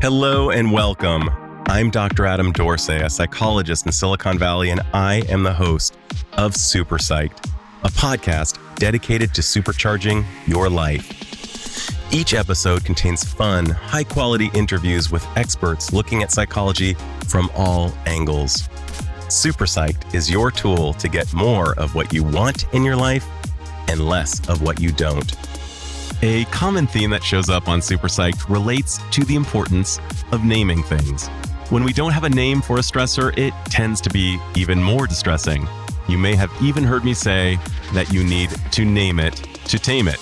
Hello and welcome. I'm Dr. Adam Dorsey, a psychologist in Silicon Valley, and I am the host of SuperPsyched, a podcast dedicated to supercharging your life. Each episode contains fun, high-quality interviews with experts looking at psychology from all angles. SuperPsyched is your tool to get more of what you want in your life and less of what you don't. A common theme that shows up on SuperPsyched relates to the importance of naming things. When we don't have a name for a stressor, it tends to be even more distressing. You may have even heard me say that you need to name it to tame it.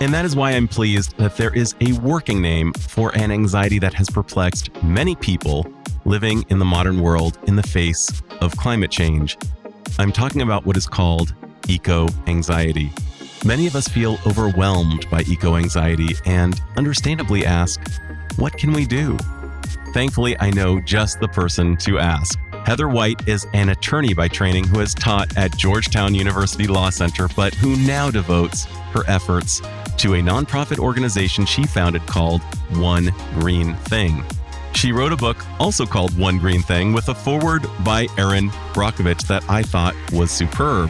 And that is why I'm pleased that there is a working name for an anxiety that has perplexed many people living in the modern world in the face of climate change. I'm talking about what is called eco-anxiety. Many of us feel overwhelmed by eco-anxiety and understandably ask, what can we do? Thankfully, I know just the person to ask. Heather White is an attorney by training who has taught at Georgetown University Law Center, but who now devotes her efforts to a nonprofit organization she founded called One Green Thing. She wrote a book also called One Green Thing with a foreword by Erin Brockovich that I thought was superb.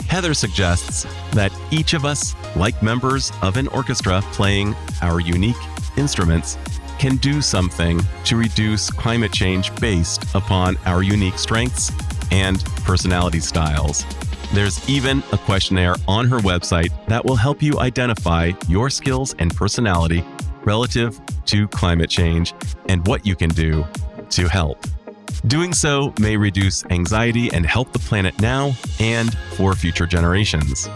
Heather suggests that each of us, like members of an orchestra playing our unique instruments, can do something to reduce climate change based upon our unique strengths and personality styles. There's even a questionnaire on her website that will help you identify your skills and personality relative to climate change and what you can do to help. Doing so may reduce anxiety and help the planet now and for future generations.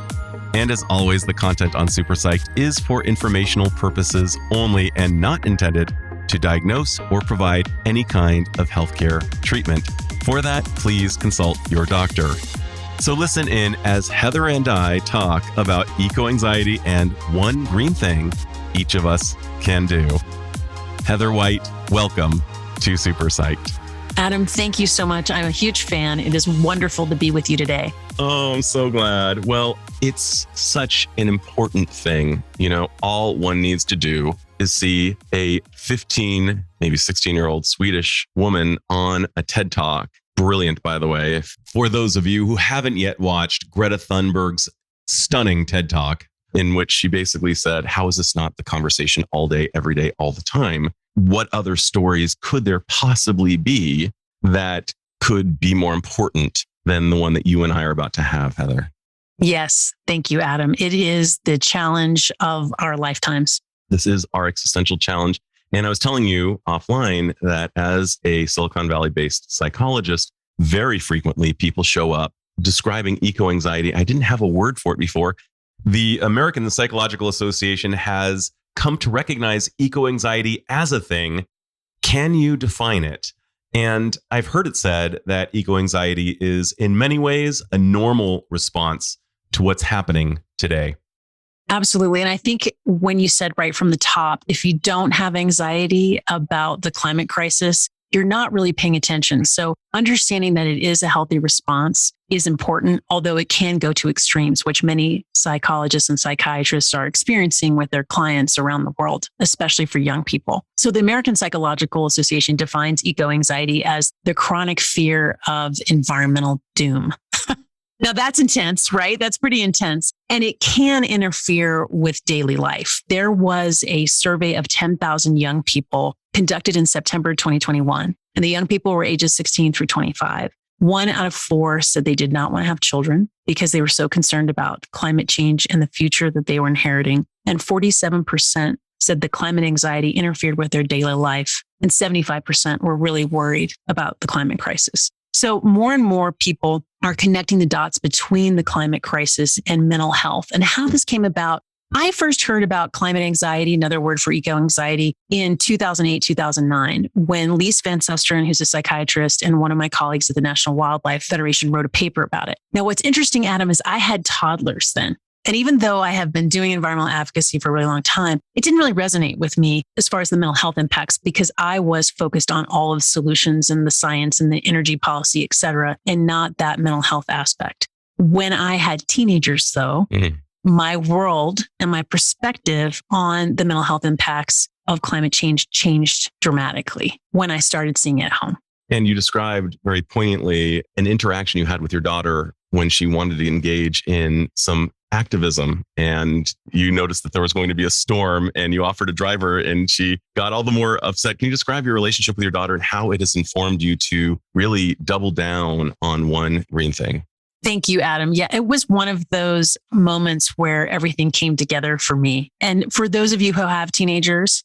And as always, the content on SuperPsyched is for informational purposes only and not intended to diagnose or provide any kind of healthcare treatment. For that, please consult your doctor. So listen in as Heather and I talk about eco-anxiety and one green thing each of us can do. Heather White, welcome to SuperPsyched. Adam, thank you so much. I'm a huge fan. It is wonderful to be with you today. Oh, I'm so glad. Well, it's such an important thing. You know, all one needs to do is see a 15, maybe 16-year-old Swedish woman on a TED Talk. Brilliant, by the way. For those of you who haven't yet watched Greta Thunberg's stunning TED Talk, in which she basically said, how is this not the conversation all day, every day, all the time? What other stories could there possibly be that could be more important than the one that you and I are about to have, Heather? Yes. Thank you, Adam. It is the challenge of our lifetimes. This is our existential challenge. And I was telling you offline that as a Silicon Valley-based psychologist, very frequently people show up describing eco-anxiety. I didn't have a word for it before. The American Psychological Association has come to recognize eco-anxiety as a thing. Can you define it? And I've heard it said that eco-anxiety is in many ways a normal response to what's happening today. Absolutely. And I think when you said right from the top, if you don't have anxiety about the climate crisis, you're not really paying attention. So understanding that it is a healthy response is important, although it can go to extremes, which many psychologists and psychiatrists are experiencing with their clients around the world, especially for young people. So the American Psychological Association defines eco-anxiety as the chronic fear of environmental doom. Now that's intense, right? That's pretty intense. And it can interfere with daily life. There was a survey of 10,000 young people conducted in September 2021. And the young people were ages 16 through 25. 1 out of 4 said they did not want to have children because they were so concerned about climate change and the future that they were inheriting. And 47% said the climate anxiety interfered with their daily life. And 75% were really worried about the climate crisis. So more and more people are connecting the dots between the climate crisis and mental health. And how this came about, I first heard about climate anxiety, another word for eco-anxiety, in 2008, 2009, when Lise Van Susteren, who's a psychiatrist and one of my colleagues at the National Wildlife Federation, wrote a paper about it. Now, what's interesting, Adam, is I had toddlers then. And even though I have been doing environmental advocacy for a really long time, it didn't really resonate with me as far as the mental health impacts because I was focused on all of the solutions and the science and the energy policy, et cetera, and not that mental health aspect. When I had teenagers, though, my world and my perspective on the mental health impacts of climate change changed dramatically when I started seeing it at home. And you described very poignantly an interaction you had with your daughter when she wanted to engage in some activism, and you noticed that there was going to be a storm and you offered to drive her and she got all the more upset. Can you describe your relationship with your daughter and how it has informed you to really double down on one green thing? Thank you, Adam. Yeah, it was one of those moments where everything came together for me. And for those of you who have teenagers,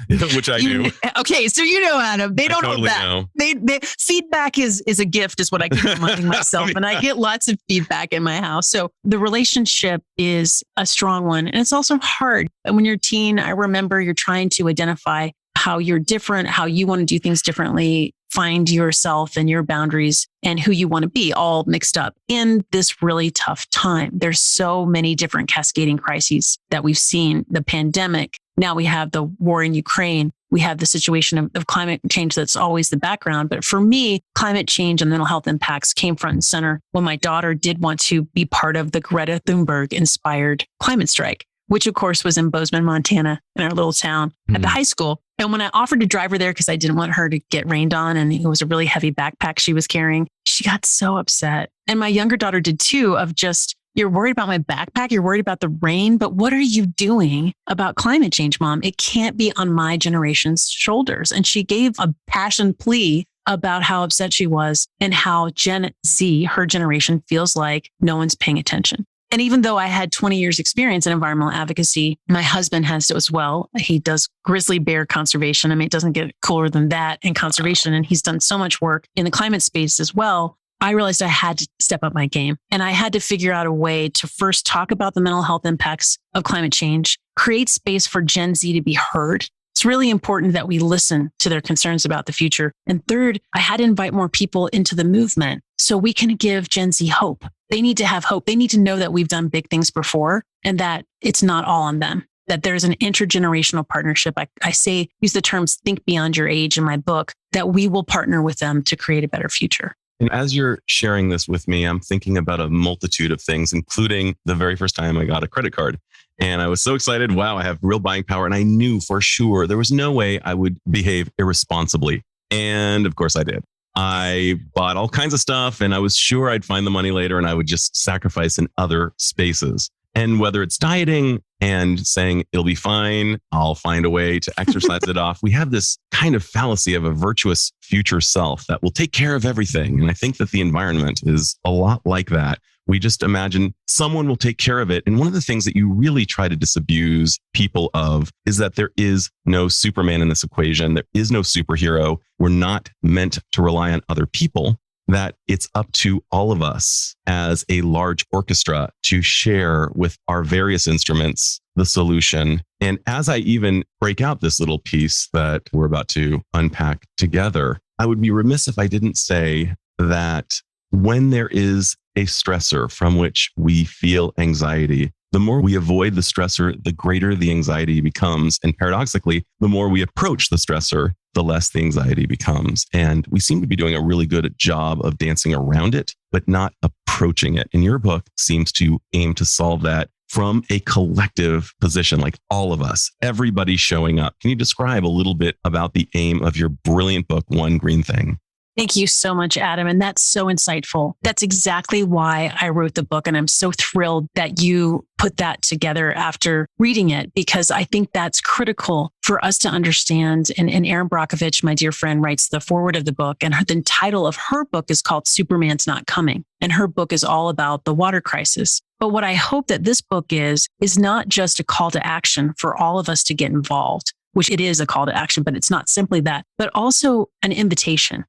which I do. Okay, so you know, Adam, they don't totally know that. They feedback is a gift, is what I keep reminding myself, and I get lots of feedback in my house. So the relationship is a strong one, and it's also hard. And when you're a teen, I remember you're trying to identify how you're different, how you want to do things differently, find yourself and your boundaries and who you want to be, all mixed up in this really tough time. There's so many different cascading crises that we've seen. The pandemic. Now we have the war in Ukraine. We have the situation of climate change that's always the background. But for me, climate change and mental health impacts came front and center when my daughter did want to be part of the Greta Thunberg inspired climate strike, which of course was in Bozeman, Montana, in our little town at the high school. And when I offered to drive her there because I didn't want her to get rained on and it was a really heavy backpack she was carrying, she got so upset. And my younger daughter did too, of just, you're worried about my backpack, you're worried about the rain, but what are you doing about climate change, Mom? It can't be on my generation's shoulders. And she gave a passion plea about how upset she was and how Gen Z, her generation, feels like no one's paying attention. And even though I had 20 years experience in environmental advocacy, my husband has as well. He does grizzly bear conservation. I mean, it doesn't get cooler than that in conservation. And he's done so much work in the climate space as well. I realized I had to step up my game and I had to figure out a way to first talk about the mental health impacts of climate change, create space for Gen Z to be heard. It's really important that we listen to their concerns about the future. And third, I had to invite more people into the movement so we can give Gen Z hope. They need to have hope. They need to know that we've done big things before and that it's not all on them, that there's an intergenerational partnership. I say, use the terms think beyond your age in my book, that we will partner with them to create a better future. And as you're sharing this with me, I'm thinking about a multitude of things, including the very first time I got a credit card. And I was so excited. Wow, I have real buying power. And I knew for sure there was no way I would behave irresponsibly. And of course I did. I bought all kinds of stuff and I was sure I'd find the money later and I would just sacrifice in other spaces. And whether it's dieting and saying it'll be fine, I'll find a way to exercise it off. We have this kind of fallacy of a virtuous future self that will take care of everything. And I think that the environment is a lot like that. We just imagine someone will take care of it. And one of the things that you really try to disabuse people of is that there is no Superman in this equation. There is no superhero. We're not meant to rely on other people, that it's up to all of us as a large orchestra to share with our various instruments the solution. And as I even break out this little piece that we're about to unpack together, I would be remiss if I didn't say that when there is a stressor from which we feel anxiety, the more we avoid the stressor, the greater the anxiety becomes. And paradoxically, the more we approach the stressor, the less the anxiety becomes. And we seem to be doing a really good job of dancing around it, but not approaching it. And your book seems to aim to solve that from a collective position, like all of us, everybody showing up. Can you describe a little bit about the aim of your brilliant book, One Green Thing? Thank you so much, Adam. And that's so insightful. That's exactly why I wrote the book. And I'm so thrilled that you put that together after reading it, because I think that's critical for us to understand. And Erin Brockovich, my dear friend, writes the foreword of the book. And the title of her book is called Superman's Not Coming. And her book is all about the water crisis. But what I hope that this book is not just a call to action for all of us to get involved, which it is a call to action, but it's not simply that, but also an invitation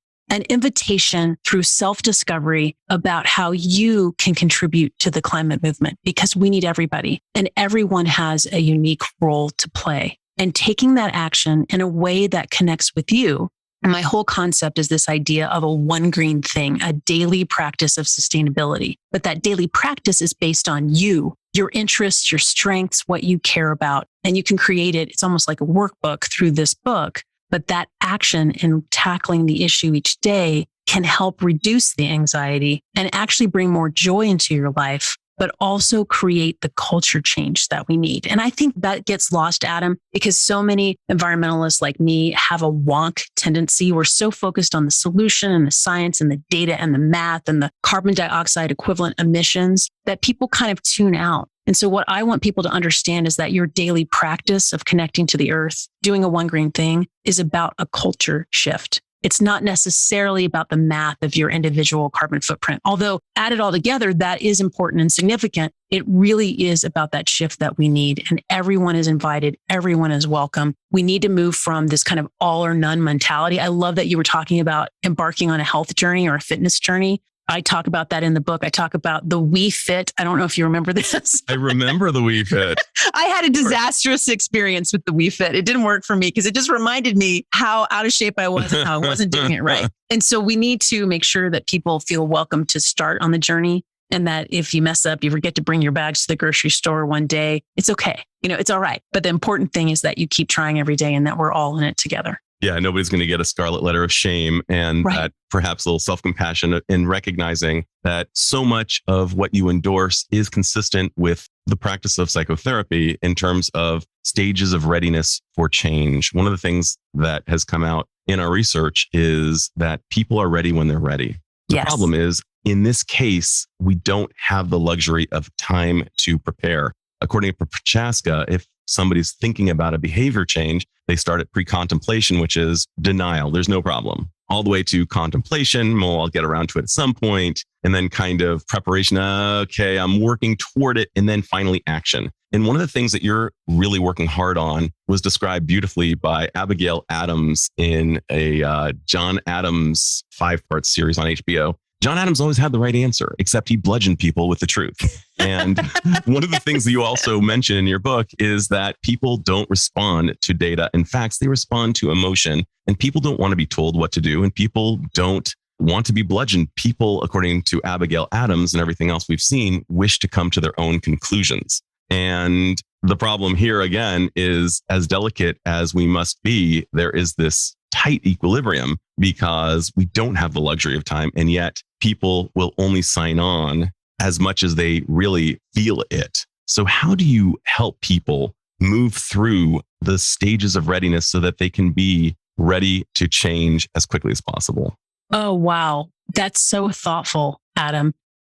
through self-discovery about how you can contribute to the climate movement, because we need everybody and everyone has a unique role to play. And taking that action in a way that connects with you. And my whole concept is this idea of a one green thing, a daily practice of sustainability. But that daily practice is based on you, your interests, your strengths, what you care about. And you can create it. It's almost like a workbook through this book. But that action in tackling the issue each day can help reduce the anxiety and actually bring more joy into your life but also create the culture change that we need. And I think that gets lost, Adam, because so many environmentalists like me have a wonk tendency. We're so focused on the solution and the science and the data and the math and the carbon dioxide equivalent emissions that people kind of tune out. And so what I want people to understand is that your daily practice of connecting to the earth, doing a one green thing, is about a culture shift. It's not necessarily about the math of your individual carbon footprint. Although added all together, that is important and significant. It really is about that shift that we need. And everyone is invited. Everyone is welcome. We need to move from this kind of all or none mentality. I love that you were talking about embarking on a health journey or a fitness journey. I talk about that in the book. I talk about the We Fit. I don't know if you remember this. I remember the We Fit. I had a disastrous experience with the We Fit. It didn't work for me because it just reminded me how out of shape I was and how I wasn't doing it right. And so we need to make sure that people feel welcome to start on the journey, and that if you mess up, you forget to bring your bags to the grocery store one day, it's okay. It's all right. But the important thing is that you keep trying every day and that we're all in it together. Yeah, nobody's going to get a scarlet letter of shame, and Right. that perhaps a little self-compassion in recognizing that so much of what you endorse is consistent with the practice of psychotherapy in terms of stages of readiness for change. One of the things that has come out in our research is that people are ready when they're ready. The Yes. problem is, in this case, we don't have the luxury of time to prepare. According to Prochaska, if somebody's thinking about a behavior change, they start at pre-contemplation, which is denial. There's no problem. All the way to contemplation. Well, I'll get around to it at some point. And then kind of preparation. Okay, I'm working toward it. And then finally action. And one of the things that you're really working hard on was described beautifully by Abigail Adams in a John Adams 5-part series on HBO. John Adams always had the right answer, except he bludgeoned people with the truth. And one of the things that you also mention in your book is that people don't respond to data and facts. They respond to emotion, and people don't want to be told what to do, and people don't want to be bludgeoned. People, according to Abigail Adams and everything else we've seen, wish to come to their own conclusions. And the problem here, again, is as delicate as we must be, there is this tight equilibrium because we don't have the luxury of time. And yet people will only sign on as much as they really feel it. So how do you help people move through the stages of readiness so that they can be ready to change as quickly as possible? Oh, wow. That's so thoughtful, Adam.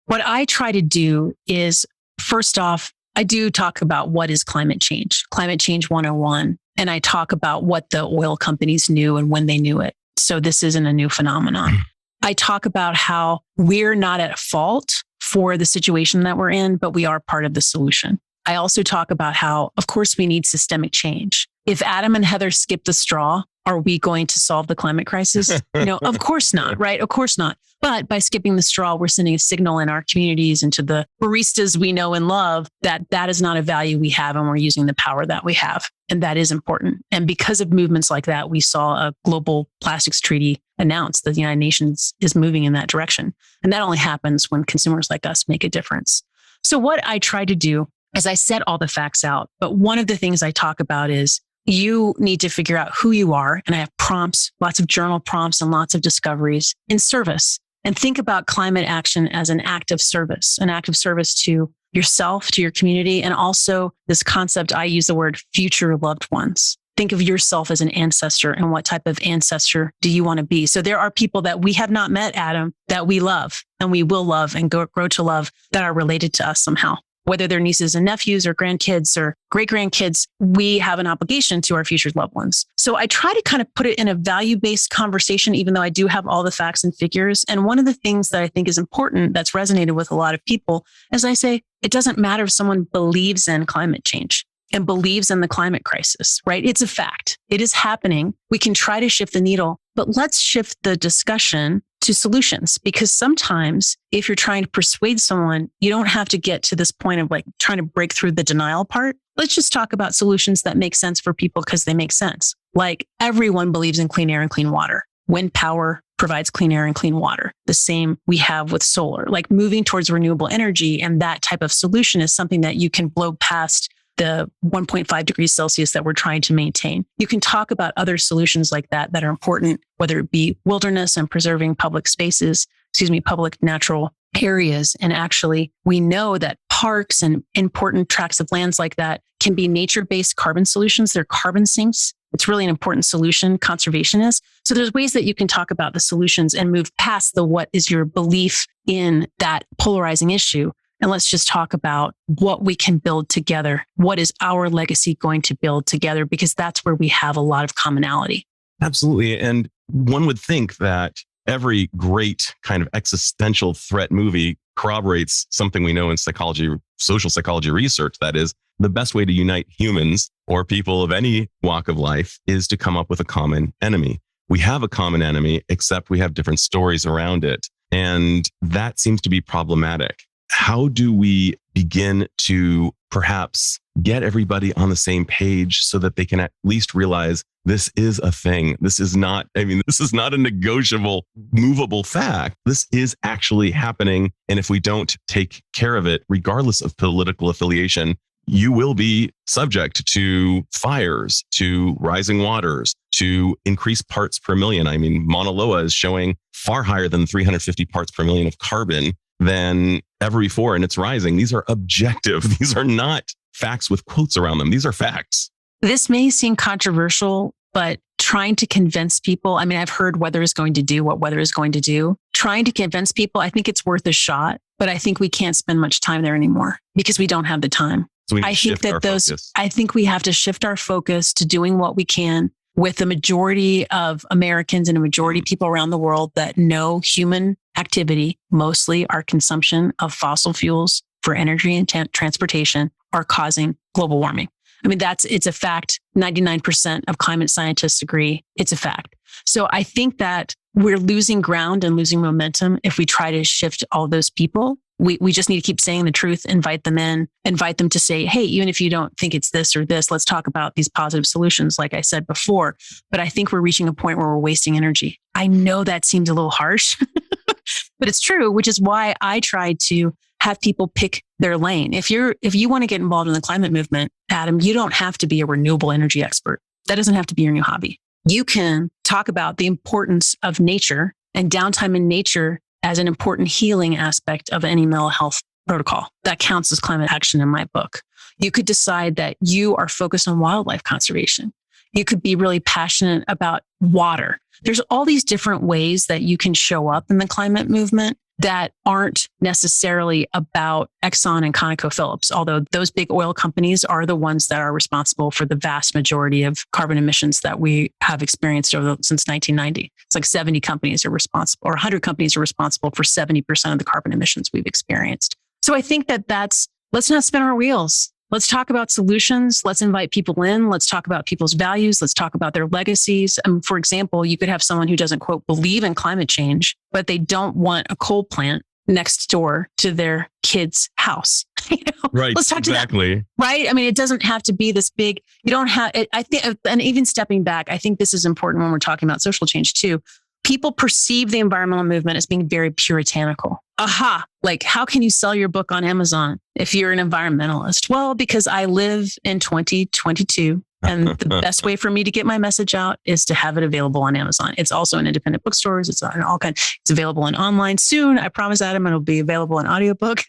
What I try to do is, first off, I do talk about what is climate change 101. And I talk about what the oil companies knew and when they knew it. So this isn't a new phenomenon. I talk about how we're not at fault for the situation that we're in, but we are part of the solution. I also talk about how, of course, we need systemic change. If Adam and Heather skip the straw, are we going to solve the climate crisis? Of course not, right? Of course not. But by skipping the straw, we're sending a signal in our communities and to the baristas we know and love that that is not a value we have, and we're using the power that we have. And that is important. And because of movements like that, we saw a global plastics treaty announced that the United Nations is moving in that direction. And that only happens when consumers like us make a difference. So what I try to do is I set all the facts out. But one of the things I talk about is you need to figure out who you are. And I have prompts, lots of journal prompts and lots of discoveries in service. And think about climate action as an act of service to yourself, to your community, and also this concept, I use the word future loved ones. Think of yourself as an ancestor, and what type of ancestor do you want to be? So there are people that we have not met, Adam, that we love and we will love and grow to love, that are related to us somehow. Whether they're nieces and nephews or grandkids or great-grandkids, we have an obligation to our future loved ones. So I try to kind of put it in a value-based conversation, even though I do have all the facts and figures. And one of the things that I think is important that's resonated with a lot of people, as I say, it doesn't matter if someone believes in climate change and believes in the climate crisis, right? It's a fact. It is happening. We can try to shift the needle, but let's shift the discussion to solutions, because sometimes if you're trying to persuade someone, you don't have to get to this point of like trying to break through the denial part. Let's just talk about solutions that make sense for people because they make sense. Like everyone believes in clean air and clean water. Wind power provides clean air and clean water. The same we have with solar, like moving towards renewable energy. And that type of solution is something that you can blow past the 1.5 degrees Celsius that we're trying to maintain. You can talk about other solutions like that that are important, whether it be wilderness and preserving public spaces, public natural areas. And actually, we know that parks and important tracts of lands like that can be nature-based carbon solutions. They're carbon sinks. It's really an important solution, conservation is. So there's ways that you can talk about the solutions and move past the what is your belief in that polarizing issue. And let's just talk about what we can build together. What is our legacy going to build together? Because that's where we have a lot of commonality. Absolutely. And one would think that every great kind of existential threat movie corroborates something we know in psychology, social psychology research. That is, the best way to unite humans or people of any walk of life is to come up with a common enemy. We have a common enemy, except we have different stories around it. And that seems to be problematic. How do we begin to perhaps get everybody on the same page so that they can at least realize this is a thing? This is not a negotiable, movable fact. This is actually happening. And if we don't take care of it, regardless of political affiliation, you will be subject to fires, to rising waters, to increased parts per million. I mean, Mauna Loa is showing far higher than 350 parts per million of carbon than ever before, and it's rising. These are objective. These are not facts with quotes around them. These are facts. This may seem controversial, but trying to convince people, I mean, I've heard weather is going to do what weather is going to do. Trying to convince people, I think it's worth a shot, but I think we can't spend much time there anymore because we don't have the time. So we need to shift our focus. I think we have to shift our focus to doing what we can with the majority of Americans and a majority of people around the world that know human activity, mostly our consumption of fossil fuels for energy and transportation, are causing global warming. I mean, it's a fact. 99% of climate scientists agree it's a fact. So I think that we're losing ground and losing momentum if we try to shift all those people. We just need to keep saying the truth, invite them in, invite them to say, hey, even if you don't think it's this or this, let's talk about these positive solutions, like I said before. But I think we're reaching a point where we're wasting energy. I know that seems a little harsh, but it's true, which is why I try to have people pick their lane. If you want to get involved in the climate movement, Adam, you don't have to be a renewable energy expert. That doesn't have to be your new hobby. You can talk about the importance of nature and downtime in nature as an important healing aspect of any mental health protocol. That counts as climate action in my book. You could decide that you are focused on wildlife conservation. You could be really passionate about water. There's all these different ways that you can show up in the climate movement that aren't necessarily about Exxon and ConocoPhillips, although those big oil companies are the ones that are responsible for the vast majority of carbon emissions that we have experienced since 1990. It's like 70 companies are responsible, or 100 companies are responsible for 70% of the carbon emissions we've experienced. So I think let's not spin our wheels. Let's talk about solutions. Let's invite people in. Let's talk about people's values. Let's talk about their legacies. For example, you could have someone who doesn't, quote, believe in climate change, but they don't want a coal plant next door to their kid's house. Right. Let's talk exactly. To that, right? I mean, it doesn't have to be this big. You don't have, I think, and even stepping back, I think this is important when we're talking about social change too. People perceive the environmental movement as being very puritanical. Aha, like how can you sell your book on Amazon if you're an environmentalist? Well, because I live in 2022 and the best way for me to get my message out is to have it available on Amazon. It's also in independent bookstores. It's on it's available in online soon. I promise, Adam, it'll be available in audiobook.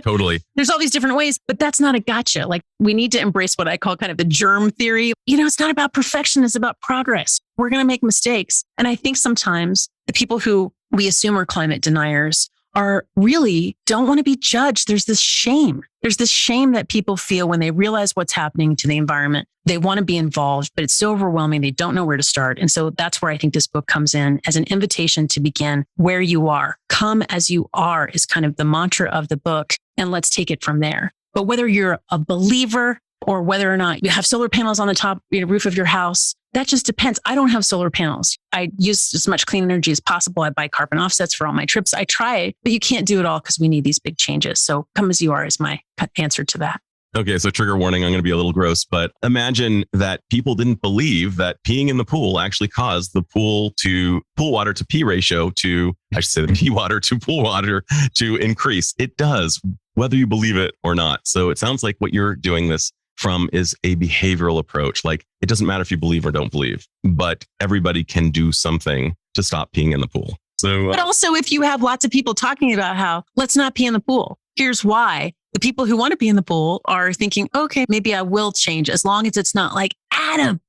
Totally. There's all these different ways, but that's not a gotcha. Like we need to embrace what I call kind of the germ theory. It's not about perfection. It's about progress. We're going to make mistakes. And I think sometimes the people who we assume are climate deniers are really don't want to be judged. There's this shame. There's this shame that people feel when they realize what's happening to the environment. They want to be involved, but it's so overwhelming. They don't know where to start. And so that's where I think this book comes in as an invitation to begin where you are. Come as you are is kind of the mantra of the book. And let's take it from there. But whether you're a believer or whether or not you have solar panels on the top roof of your house, that just depends. I don't have solar panels. I use as much clean energy as possible. I buy carbon offsets for all my trips. I try, but you can't do it all because we need these big changes. So come as you are is my answer to that. Okay, so trigger warning, I'm going to be a little gross, but imagine that people didn't believe that peeing in the pool actually caused the pool water to pee ratio the pee water to pool water to increase. It does, whether you believe it or not. So it sounds like what you're doing this from is a behavioral approach. Like it doesn't matter if you believe or don't believe, but everybody can do something to stop peeing in the pool. So, but also if you have lots of people talking about how let's not pee in the pool, here's why. The people who want to be in the pool are thinking, okay, maybe I will change as long as it's not like Adam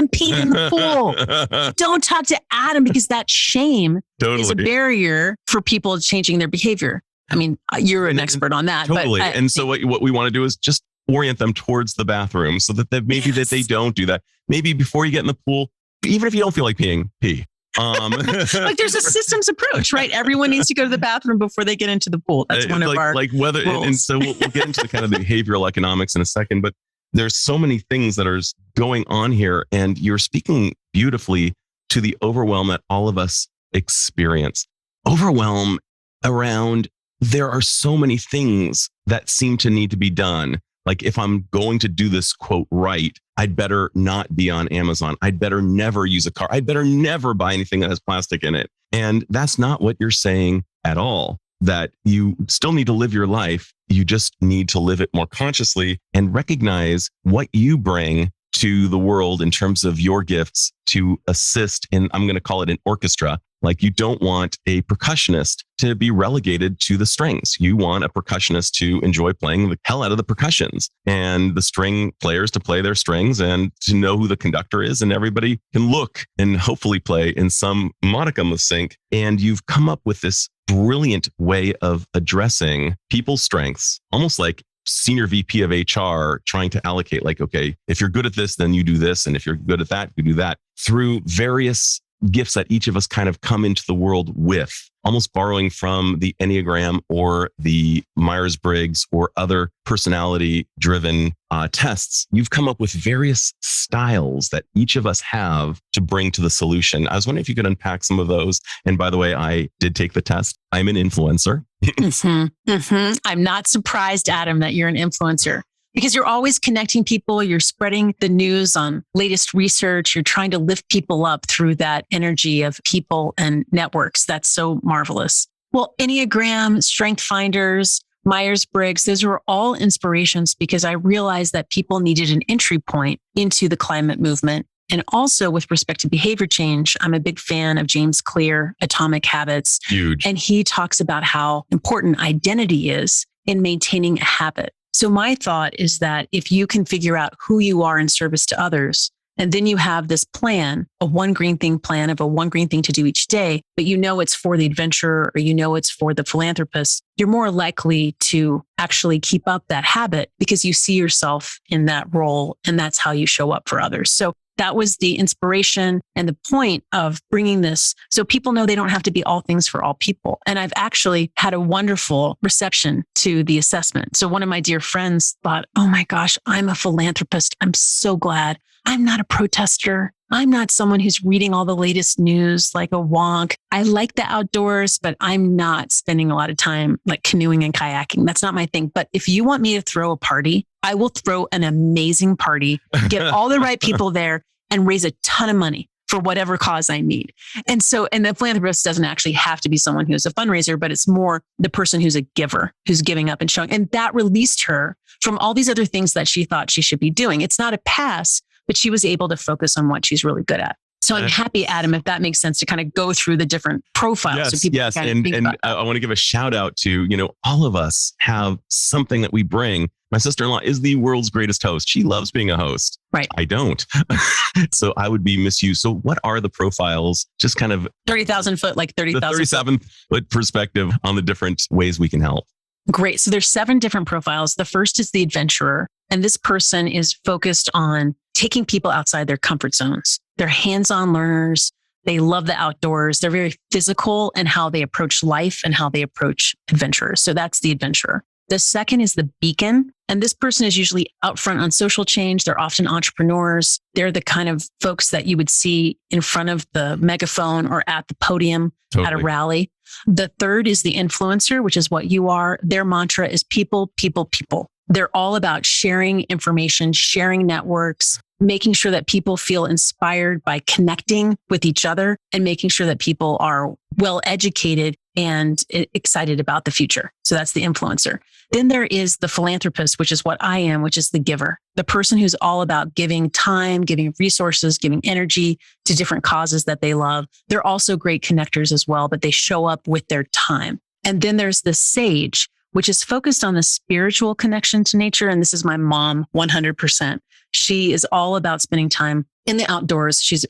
peed in the pool. Don't talk to Adam because that shame is a barrier for people changing their behavior. I mean, you're an expert on that. Totally. But and so what we want to do is just orient them towards the bathroom so that maybe that they don't do that. Maybe before you get in the pool, even if you don't feel like peeing, pee. Like there's a systems approach, right? Everyone needs to go to the bathroom before they get into the pool. That's one of our whether rules. And so we'll get into the kind of the behavioral economics in a second, but there's so many things that are going on here, and you're speaking beautifully to the overwhelm that all of us experience. Overwhelm around there are so many things that seem to need to be done. Like if I'm going to do this quote right, I'd better not be on Amazon. I'd better never use a car. I'd better never buy anything that has plastic in it. And that's not what you're saying at all, that you still need to live your life. You just need to live it more consciously and recognize what you bring to the world in terms of your gifts to assist in, I'm going to call it an orchestra. Like you don't want a percussionist to be relegated to the strings. You want a percussionist to enjoy playing the hell out of the percussions and the string players to play their strings and to know who the conductor is, and everybody can look and hopefully play in some modicum of sync. And you've come up with this brilliant way of addressing people's strengths, almost like senior VP of HR trying to allocate like, okay, if you're good at this, then you do this. And if you're good at that, you do that through various gifts that each of us kind of come into the world with, almost borrowing from the Enneagram or the Myers-Briggs or other personality-driven tests. You've come up with various styles that each of us have to bring to the solution. I was wondering if you could unpack some of those. And by the way, I did take the test. I'm an influencer. I'm not surprised, Adam, that you're an influencer. Because you're always connecting people, you're spreading the news on latest research, you're trying to lift people up through that energy of people and networks. That's so marvelous. Well, Enneagram, Strength Finders, Myers-Briggs, those were all inspirations because I realized that people needed an entry point into the climate movement. And also with respect to behavior change, I'm a big fan of James Clear, Atomic Habits. Huge. And he talks about how important identity is in maintaining a habit. So my thought is that if you can figure out who you are in service to others, and then you have this plan, a one green thing plan of a one green thing to do each day, but you know it's for the adventurer or you know it's for the philanthropist, you're more likely to actually keep up that habit because you see yourself in that role and that's how you show up for others. So that was the inspiration and the point of bringing this so people know they don't have to be all things for all people. And I've actually had a wonderful reception to the assessment. So one of my dear friends thought, oh my gosh, I'm a philanthropist. I'm so glad. I'm not a protester. I'm not someone who's reading all the latest news like a wonk. I like the outdoors, but I'm not spending a lot of time like canoeing and kayaking. That's not my thing. But if you want me to throw a party, I will throw an amazing party, get all the right people there and raise a ton of money for whatever cause I need. And the philanthropist doesn't actually have to be someone who's a fundraiser, but it's more the person who's a giver, who's giving up and showing. And that released her from all these other things that she thought she should be doing. It's not a pass, but she was able to focus on what she's really good at. So I'm happy, Adam, if that makes sense to kind of go through the different profiles. Yes, so people yes. kind of And I want to give a shout out to, all of us have something that we bring. My sister-in-law is the world's greatest host. She loves being a host. Right. I don't. So I would be misused. So what are the profiles? Just kind of 30,000 foot, like 30,000. The 37-foot perspective on the different ways we can help. Great. So there's 7 different profiles. The first is the adventurer. And this person is focused on taking people outside their comfort zones. They're hands-on learners. They love the outdoors. They're very physical in how they approach life and how they approach adventurers. So that's the adventurer. The second is the beacon. And this person is usually out front on social change. They're often entrepreneurs. They're the kind of folks that you would see in front of the megaphone or at the podium at a rally. The third is the influencer, which is what you are. Their mantra is people, people, people. They're all about sharing information, sharing networks, making sure that people feel inspired by connecting with each other and making sure that people are well educated and excited about the future. So that's the influencer. Then there is the philanthropist, which is what I am, which is the giver, the person who's all about giving time, giving resources, giving energy to different causes that they love. They're also great connectors as well, but they show up with their time. And then there's the sage, which is focused on the spiritual connection to nature. And this is my mom, 100%. She is all about spending time in the outdoors. She's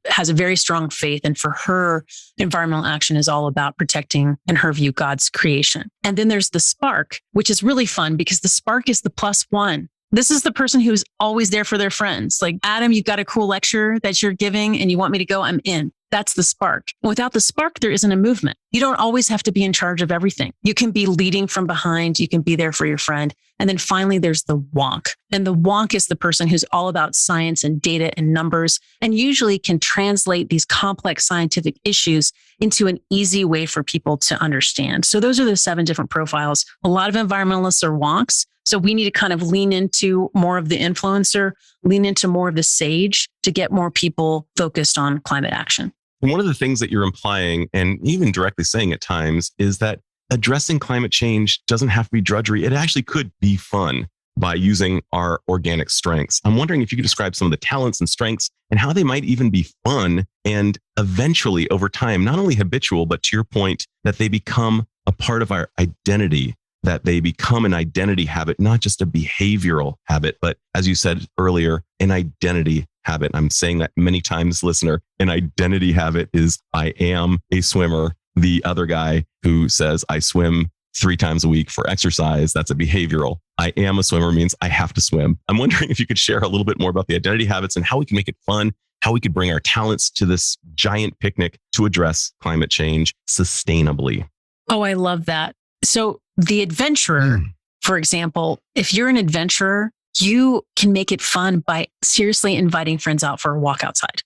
has a very strong faith. And for her, environmental action is all about protecting, in her view, God's creation. And then there's the spark, which is really fun because the spark is the +1. This is the person who's always there for their friends. Like, Adam, you've got a cool lecture that you're giving and you want me to go, I'm in. That's the spark. Without the spark, there isn't a movement. You don't always have to be in charge of everything. You can be leading from behind. You can be there for your friend. And then finally, there's the wonk. And the wonk is the person who's all about science and data and numbers, and usually can translate these complex scientific issues into an easy way for people to understand. So those are the 7 different profiles. A lot of environmentalists are wonks. So we need to kind of lean into more of the influencer, lean into more of the sage to get more people focused on climate action. One of the things that you're implying, and even directly saying at times, is that addressing climate change doesn't have to be drudgery. It actually could be fun by using our organic strengths. I'm wondering if you could describe some of the talents and strengths and how they might even be fun and eventually over time, not only habitual, but to your point, that they become a part of our identity, that they become an identity habit, not just a behavioral habit, but as you said earlier, an identity habit. I'm saying that many times, listener. An identity habit is I am a swimmer. The other guy who says I swim 3 times a week for exercise, that's a behavioral. I am a swimmer means I have to swim. I'm wondering if you could share a little bit more about the identity habits and how we can make it fun, how we could bring our talents to this giant picnic to address climate change sustainably. Oh, I love that. So the adventurer, for example, if you're an adventurer, you can make it fun by seriously inviting friends out for a walk outside.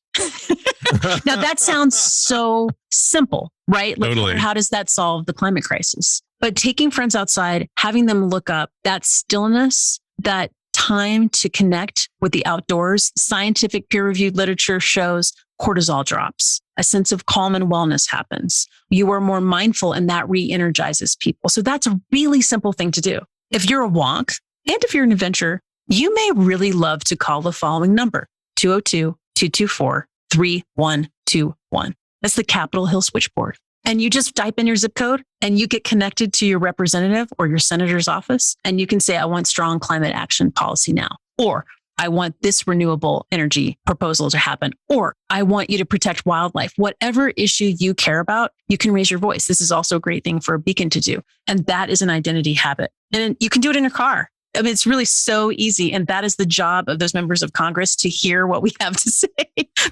Now that sounds so simple, right? Like, totally. How does that solve the climate crisis? But taking friends outside, having them look up that stillness, that time to connect with the outdoors, scientific peer-reviewed literature shows cortisol drops. A sense of calm and wellness happens. You are more mindful and that re-energizes people. So that's a really simple thing to do. If you're a wonk and if you're an adventurer, you may really love to call the following number, 202-224-3121. That's the Capitol Hill switchboard. And you just type in your zip code and you get connected to your representative or your senator's office. And you can say, I want strong climate action policy now. Or I want this renewable energy proposal to happen. Or I want you to protect wildlife. Whatever issue you care about, you can raise your voice. This is also a great thing for a beacon to do. And that is an identity habit. And you can do it in your car. I mean, it's really so easy. And that is the job of those members of Congress, to hear what we have to say.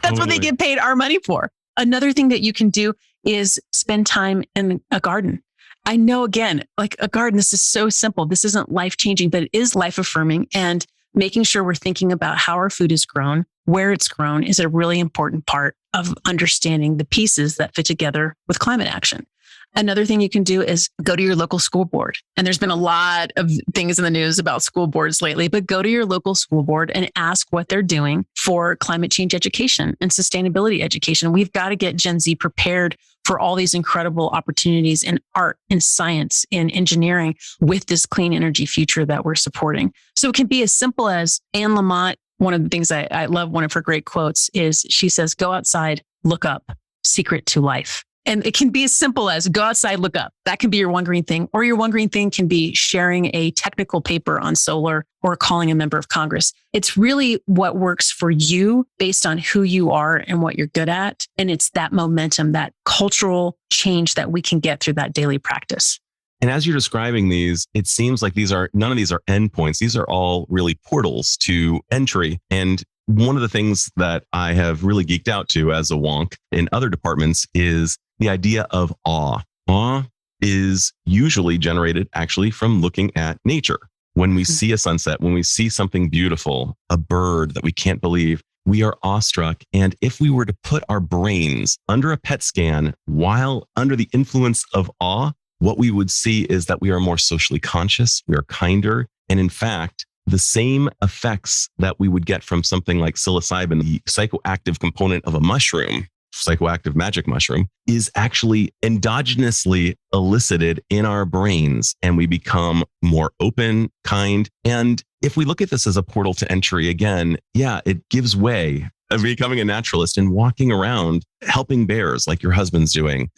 That's what they get paid our money for. Another thing that you can do is spend time in a garden. I know, again, like a garden, this is so simple. This isn't life-changing, but it is life-affirming. And making sure we're thinking about how our food is grown, where it's grown, is a really important part of understanding the pieces that fit together with climate action. Another thing you can do is go to your local school board. And there's been a lot of things in the news about school boards lately, but go to your local school board and ask what they're doing for climate change education and sustainability education. We've got to get Gen Z prepared for all these incredible opportunities in art, in science, in engineering with this clean energy future that we're supporting. So it can be as simple as Anne Lamott. One of the things I love, one of her great quotes is, she says, go outside, look up, secret to life. And it can be as simple as go outside, look up. That can be your one green thing. Or your one green thing can be sharing a technical paper on solar or calling a member of Congress. It's really what works for you based on who you are and what you're good at. And it's that momentum, that cultural change that we can get through that daily practice. And as you're describing these, it seems like none of these are endpoints. These are all really portals to entry. And one of the things that I have really geeked out to as a wonk in other departments is the idea of awe. Awe is usually generated actually from looking at nature. When we see a sunset, when we see something beautiful, a bird that we can't believe, we are awestruck. And if we were to put our brains under a PET scan while under the influence of awe, what we would see is that we are more socially conscious, we are kinder, and in fact, the same effects that we would get from something like psilocybin, the psychoactive component of a mushroom, psychoactive magic mushroom, is actually endogenously elicited in our brains, and we become more open, kind. And if we look at this as a portal to entry again, yeah, it gives way of becoming a naturalist and walking around, helping bears like your husband's doing.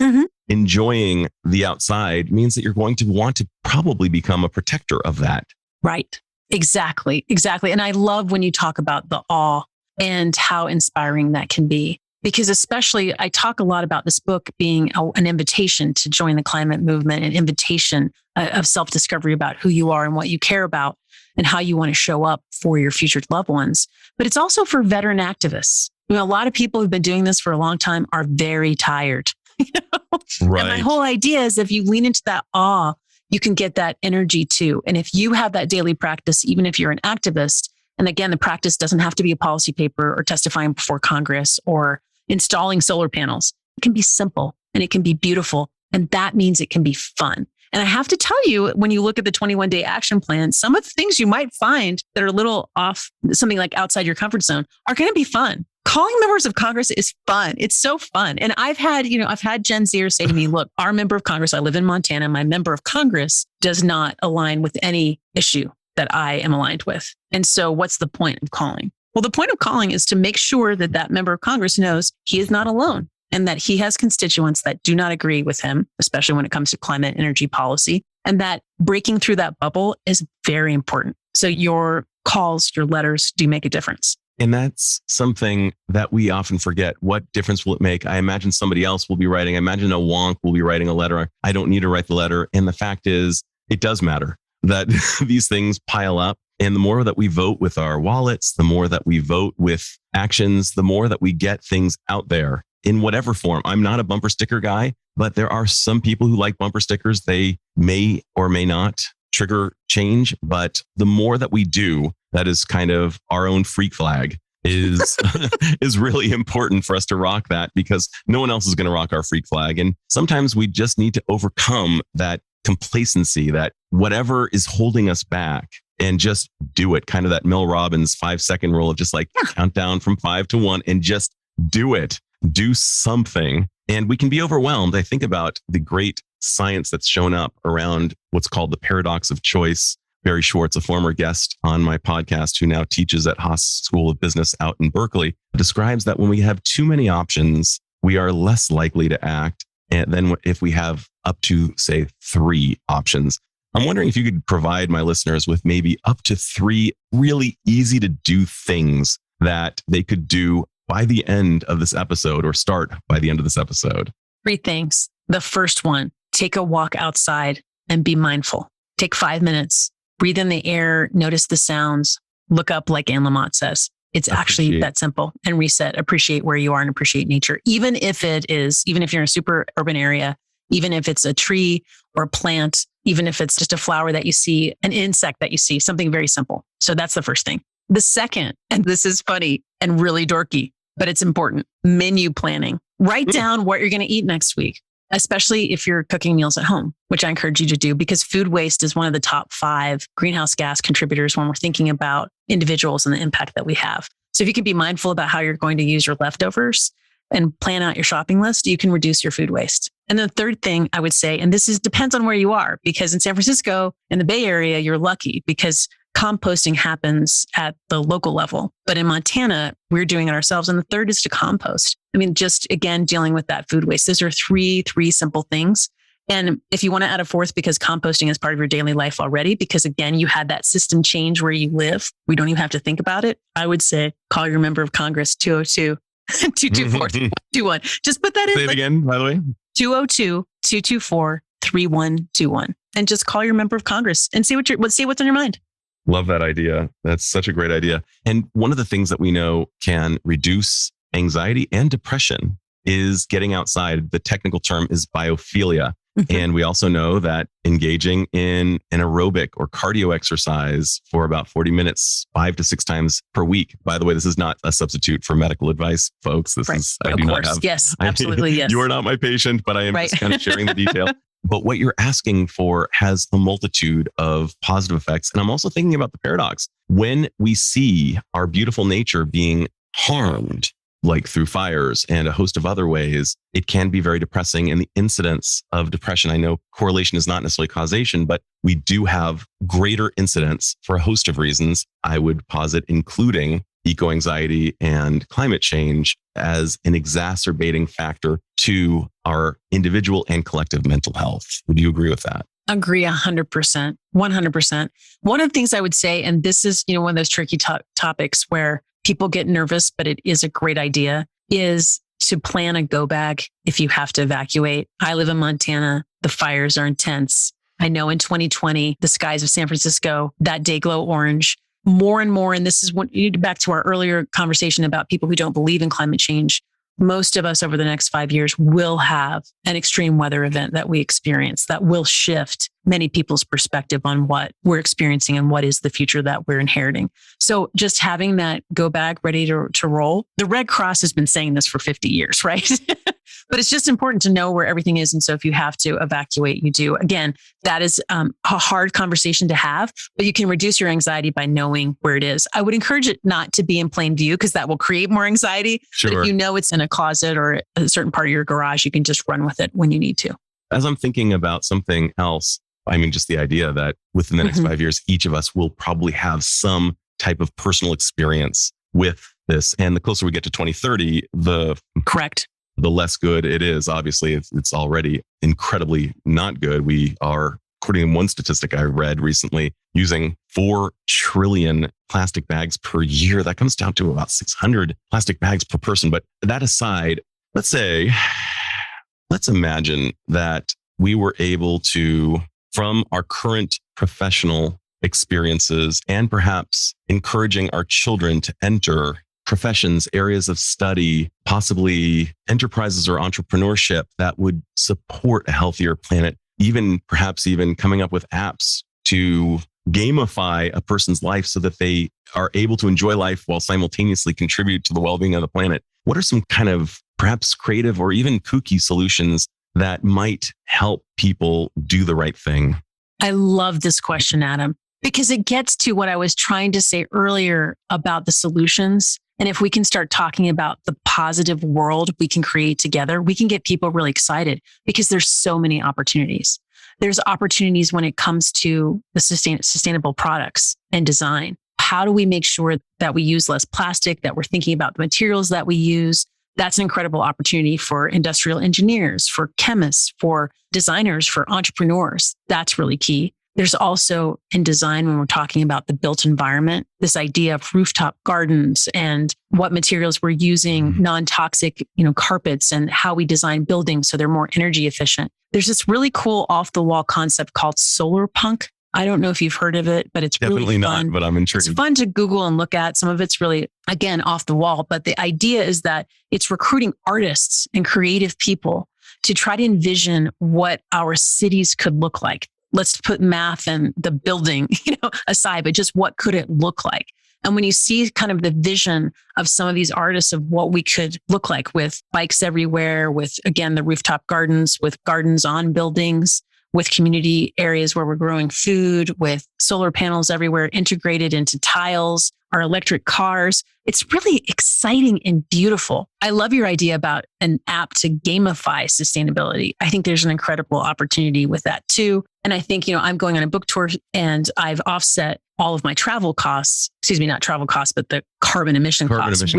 Enjoying the outside means that you're going to want to probably become a protector of that. Right. Exactly. And I love when you talk about the awe and how inspiring that can be. Because especially, I talk a lot about this book being an invitation to join the climate movement, an invitation of self-discovery about who you are and what you care about and how you want to show up for your future loved ones. But it's also for veteran activists. A lot of people who've been doing this for a long time are very tired. Right. And my whole idea is if you lean into that awe, you can get that energy too. And if you have that daily practice, even if you're an activist, and again, the practice doesn't have to be a policy paper or testifying before Congress or installing solar panels. It can be simple and it can be beautiful. And that means it can be fun. And I have to tell you, when you look at the 21-day action plan, some of the things you might find that are a little off, something like outside your comfort zone, are going to be fun. Calling members of Congress is fun. It's so fun. And I've had Gen Zers say to me, look, our member of Congress, I live in Montana, my member of Congress does not align with any issue that I am aligned with. And so what's the point of calling? Well, the point of calling is to make sure that that member of Congress knows he is not alone and that he has constituents that do not agree with him, especially when it comes to climate energy policy, and that breaking through that bubble is very important. So your calls, your letters do make a difference. And that's something that we often forget. What difference will it make? I imagine somebody else will be writing. I imagine a wonk will be writing a letter. I don't need to write the letter. And the fact is, it does matter that these things pile up. And the more that we vote with our wallets, the more that we vote with actions, the more that we get things out there in whatever form. I'm not a bumper sticker guy, but there are some people who like bumper stickers. They may or may not trigger change, but the more that we do, that is kind of our own freak flag is is really important for us to rock that, because no one else is going to rock our freak flag. And sometimes we just need to overcome that complacency, that whatever is holding us back, and just do it. Kind of that Mel Robbins 5-second rule of just like count down from 5 to 1 and just do it. Do something. And we can be overwhelmed. I think about the great science that's shown up around what's called the paradox of choice. Barry Schwartz, a former guest on my podcast who now teaches at Haas School of Business out in Berkeley, describes that when we have too many options, we are less likely to act than if we have up to, say, 3 options. I'm wondering if you could provide my listeners with maybe up to 3 really easy to do things that they could do by the end of this episode, or start by the end of this episode. 3 things. The first one, take a walk outside and be mindful. Take 5 minutes, breathe in the air, notice the sounds, look up like Anne Lamott says. It's actually that simple. And reset, appreciate where you are and appreciate nature. Even if you're in a super urban area, even if it's a tree or a plant, even if it's just a flower that you see, an insect that you see, something very simple. So that's the first thing. The second, and this is funny and really dorky, but it's important, menu planning. Write down what you're going to eat next week, especially if you're cooking meals at home, which I encourage you to do, because food waste is one of the top 5 greenhouse gas contributors when we're thinking about individuals and the impact that we have. So if you can be mindful about how you're going to use your leftovers and plan out your shopping list, you can reduce your food waste. And the third thing I would say, and depends on where you are, because in San Francisco, in the Bay Area, you're lucky because composting happens at the local level. But in Montana, we're doing it ourselves. And the third is to compost. I mean, just again, dealing with that food waste. Those are three simple things. And if you want to add a fourth, because composting is part of your daily life already, because again, you had that system change where you live. We don't even have to think about it. I would say call your member of Congress 202-224-3121. Just put that in. Say it again, by the way. 202-224-3121. And just call your member of Congress and see what's on your mind. Love that idea. That's such a great idea. And one of the things that we know can reduce anxiety and depression is getting outside. The technical term is biophilia. And we also know that engaging in an aerobic or cardio exercise for about 40 minutes, 5 to 6 times per week. By the way, this is not a substitute for medical advice, folks. This is, I do not have. Yes, absolutely. Yes. You are not my patient, but I am just kind of sharing the detail. But what you're asking for has a multitude of positive effects. And I'm also thinking about the paradox. When we see our beautiful nature being harmed, like through fires and a host of other ways, it can be very depressing. And the incidence of depression, I know correlation is not necessarily causation, but we do have greater incidence for a host of reasons, I would posit, including eco-anxiety and climate change as an exacerbating factor to our individual and collective mental health. Would you agree with that? Agree 100%, 100%. One of the things I would say, and this is, one of those tricky topics where people get nervous, but it is a great idea, is to plan a go bag if you have to evacuate. I live in Montana. The fires are intense. I know in 2020, the skies of San Francisco, that day glow orange more and more. And this is back to our earlier conversation about people who don't believe in climate change. Most of us over the next 5 years will have an extreme weather event that we experience that will shift many people's perspective on what we're experiencing and what is the future that we're inheriting. So just having that go bag ready to roll. The Red Cross has been saying this for 50 years, right? But it's just important to know where everything is. And so if you have to evacuate, you do. Again, that is a hard conversation to have, but you can reduce your anxiety by knowing where it is. I would encourage it not to be in plain view because that will create more anxiety. Sure. But if you know it's in a closet or a certain part of your garage, you can just run with it when you need to. As I'm thinking about something else, I mean, just the idea that within the next 5 years, each of us will probably have some type of personal experience with this. And the closer we get to 2030, Correct. The less good it is. Obviously, it's already incredibly not good. We are, according to one statistic I read recently, using 4 trillion plastic bags per year. That comes down to about 600 plastic bags per person. But that aside, let's imagine that we were able to, from our current professional experiences and perhaps encouraging our children to enter professions, areas of study, possibly enterprises or entrepreneurship that would support a healthier planet, perhaps even coming up with apps to gamify a person's life so that they are able to enjoy life while simultaneously contribute to the well-being of the planet. What are some kind of perhaps creative or even kooky solutions that might help people do the right thing? I love this question, Adam, because it gets to what I was trying to say earlier about the solutions. And if we can start talking about the positive world we can create together, we can get people really excited because there's so many opportunities. There's opportunities when it comes to the sustainable products and design. How do we make sure that we use less plastic, that we're thinking about the materials that we use? That's an incredible opportunity for industrial engineers, for chemists, for designers, for entrepreneurs. That's really key. There's also in design, when we're talking about the built environment, this idea of rooftop gardens and what materials we're using, non-toxic, carpets, and how we design buildings so they're more energy efficient. There's this really cool off-the-wall concept called solar punk. I don't know if you've heard of it, but it's definitely really fun. Not, but I'm intrigued. It's fun to Google and look at. Some of it's really, again, off the wall. But the idea is that it's recruiting artists and creative people to try to envision what our cities could look like. Let's put math and the building, aside, but just what could it look like? And when you see kind of the vision of some of these artists of what we could look like with bikes everywhere, with, again, the rooftop gardens, with gardens on buildings, with community areas where we're growing food, with solar panels everywhere integrated into tiles, our electric cars. It's really exciting and beautiful. I love your idea about an app to gamify sustainability. I think there's an incredible opportunity with that too. And I think, I'm going on a book tour and I've offset all of my travel costs, not travel costs, but the carbon emission costs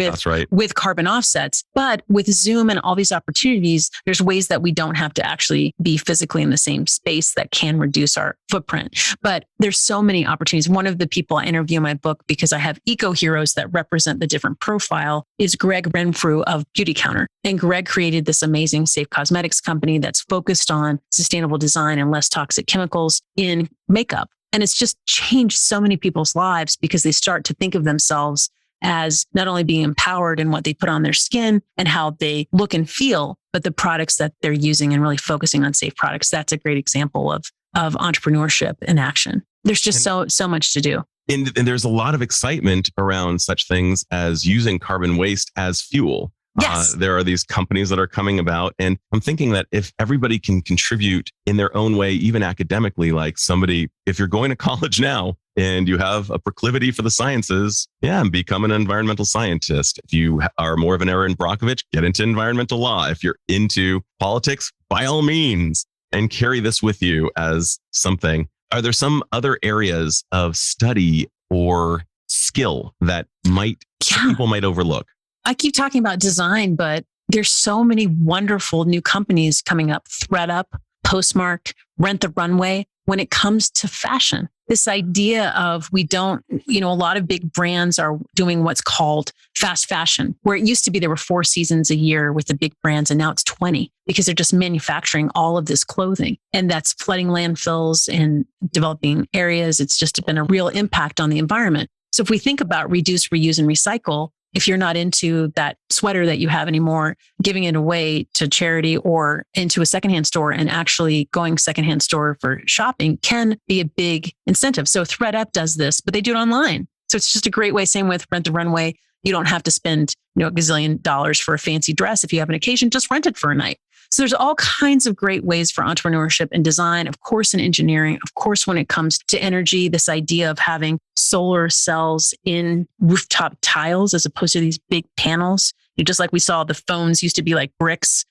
with carbon offsets. But with Zoom and all these opportunities, there's ways that we don't have to actually be physically in the same space that can reduce our footprint. But there's so many opportunities. One of the people I interview in my book, because I have eco heroes that represent the different profile, is Greg Renfrew of Beauty Counter. And Greg created this amazing safe cosmetics company that's focused on sustainable design and less toxic chemicals in makeup. And it's just changed so many people's lives because they start to think of themselves as not only being empowered in what they put on their skin and how they look and feel, but the products that they're using and really focusing on safe products. That's a great example of entrepreneurship in action. There's just so much to do. And there's a lot of excitement around such things as using carbon waste as fuel. Yes. There are these companies that are coming about. And I'm thinking that if everybody can contribute in their own way, even academically, like somebody, if you're going to college now and you have a proclivity for the sciences, become an environmental scientist. If you are more of an Erin Brockovich, get into environmental law. If you're into politics, by all means, and carry this with you as something. Are there some other areas of study or skill that people might overlook? I keep talking about design, but there's so many wonderful new companies coming up. ThredUp, Postmark, Rent the Runway. When it comes to fashion, this idea of a lot of big brands are doing what's called fast fashion, where it used to be there were 4 seasons a year with the big brands, and now it's 20 because they're just manufacturing all of this clothing. And that's flooding landfills and developing areas. It's just been a real impact on the environment. So if we think about reduce, reuse, and recycle, if you're not into that sweater that you have anymore, giving it away to charity or into a secondhand store and actually going secondhand store for shopping can be a big incentive. So ThredUp does this, but they do it online. So it's just a great way. Same with Rent the Runway. You don't have to spend a gazillion dollars for a fancy dress. If you have an occasion, just rent it for a night. So there's all kinds of great ways for entrepreneurship and design, of course, in engineering, of course, when it comes to energy, this idea of having solar cells in rooftop tiles as opposed to these big panels. Just like we saw the phones used to be like bricks.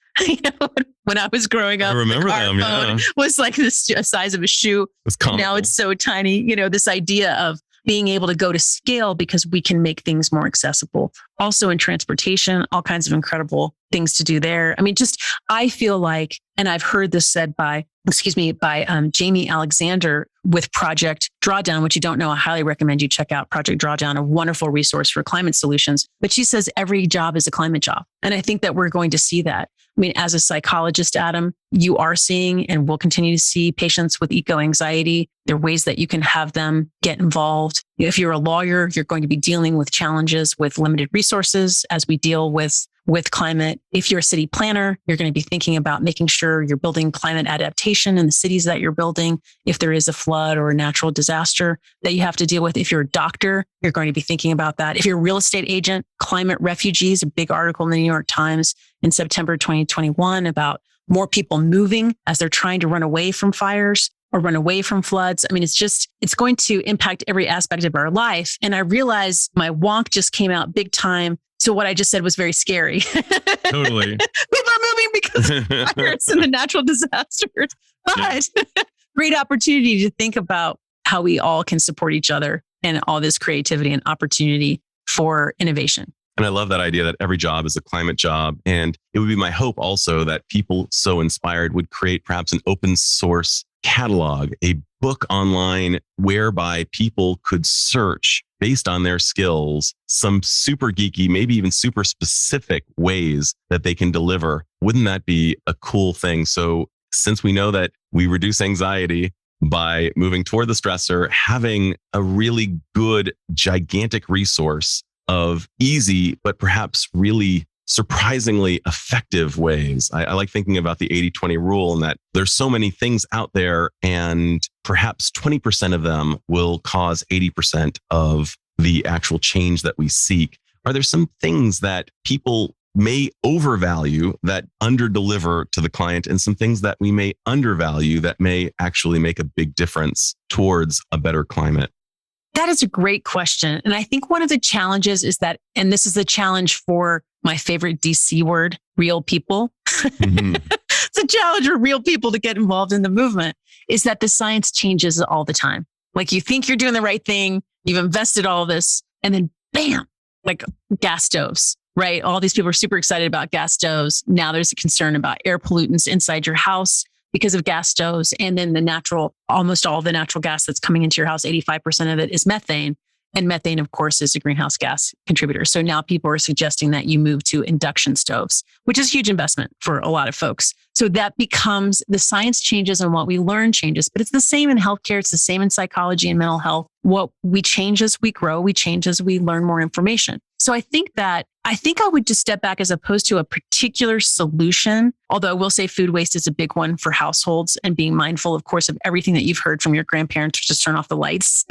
When I was growing up, I remember them. Phone was like the size of a shoe. Now it's so tiny. This idea of being able to go to scale because we can make things more accessible. Also in transportation, all kinds of incredible things to do there. I mean, I feel like, and I've heard this said by Jamie Alexander with Project Drawdown, which you don't know, I highly recommend you check out Project Drawdown, a wonderful resource for climate solutions. But she says every job is a climate job. And I think that we're going to see that. I mean, as a psychologist, Adam, you are seeing and will continue to see patients with eco-anxiety. There are ways that you can have them get involved. If you're a lawyer, you're going to be dealing with challenges with limited resources as we deal with climate. If you're a city planner, you're going to be thinking about making sure you're building climate adaptation in the cities that you're building. If there is a flood or a natural disaster that you have to deal with. If you're a doctor, you're going to be thinking about that. If you're a real estate agent, climate refugees, a big article in the New York Times in September 2021 about more people moving as they're trying to run away from fires or run away from floods. I mean, it's going to impact every aspect of our life. And I realize my wonk just came out big time. So what I just said was very scary. Totally. People are moving because of fires and the natural disasters. But great opportunity to think about how we all can support each other and all this creativity and opportunity for innovation. And I love that idea that every job is a climate job. And it would be my hope also that people so inspired would create perhaps an open source catalog, a book online whereby people could search based on their skills, some super geeky, maybe even super specific ways that they can deliver. Wouldn't that be a cool thing? So since we know that we reduce anxiety by moving toward the stressor, having a really good, gigantic resource of easy, but perhaps really surprisingly effective ways. I like thinking about the 80-20 rule and that there's so many things out there and perhaps 20% of them will cause 80% of the actual change that we seek. Are there some things that people may overvalue that underdeliver to the client and some things that we may undervalue that may actually make a big difference towards a better climate? That is a great question. And I think one of the challenges is that, and this is a challenge for my favorite DC word, real people. Mm-hmm. It's a challenge for real people to get involved in the movement, is that the science changes all the time. Like you think you're doing the right thing, you've invested all this, and then bam, like gas stoves, right? All these people are super excited about gas stoves. Now there's a concern about air pollutants inside your house because of gas stoves. And then almost all the natural gas that's coming into your house, 85% of it is methane. And methane, of course, is a greenhouse gas contributor. So now people are suggesting that you move to induction stoves, which is a huge investment for a lot of folks. So that becomes the science changes and what we learn changes, but it's the same in healthcare. It's the same in psychology and mental health. What we change as we grow, we change as we learn more information. So I think I would just step back as opposed to a particular solution, although I will say food waste is a big one for households and being mindful, of course, of everything that you've heard from your grandparents, just turn off the lights.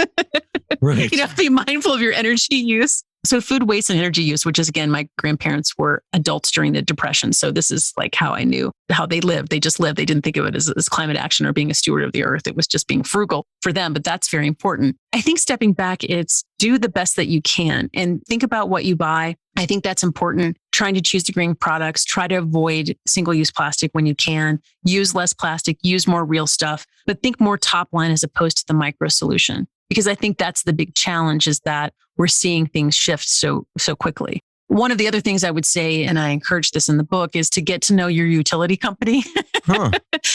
Right. Be mindful of your energy use. So food waste and energy use, which is again, my grandparents were adults during the Depression. So this is like how I knew how they lived. They just lived. They didn't think of it as climate action or being a steward of the earth. It was just being frugal for them, but that's very important. I think stepping back, it's do the best that you can and think about what you buy. I think that's important. Trying to choose green products, try to avoid single-use plastic when you can, use less plastic, use more real stuff, but think more top line as opposed to the micro solution. Because I think that's the big challenge is that we're seeing things shift so quickly. One of the other things I would say, and I encourage this in the book, is to get to know your utility company. Huh.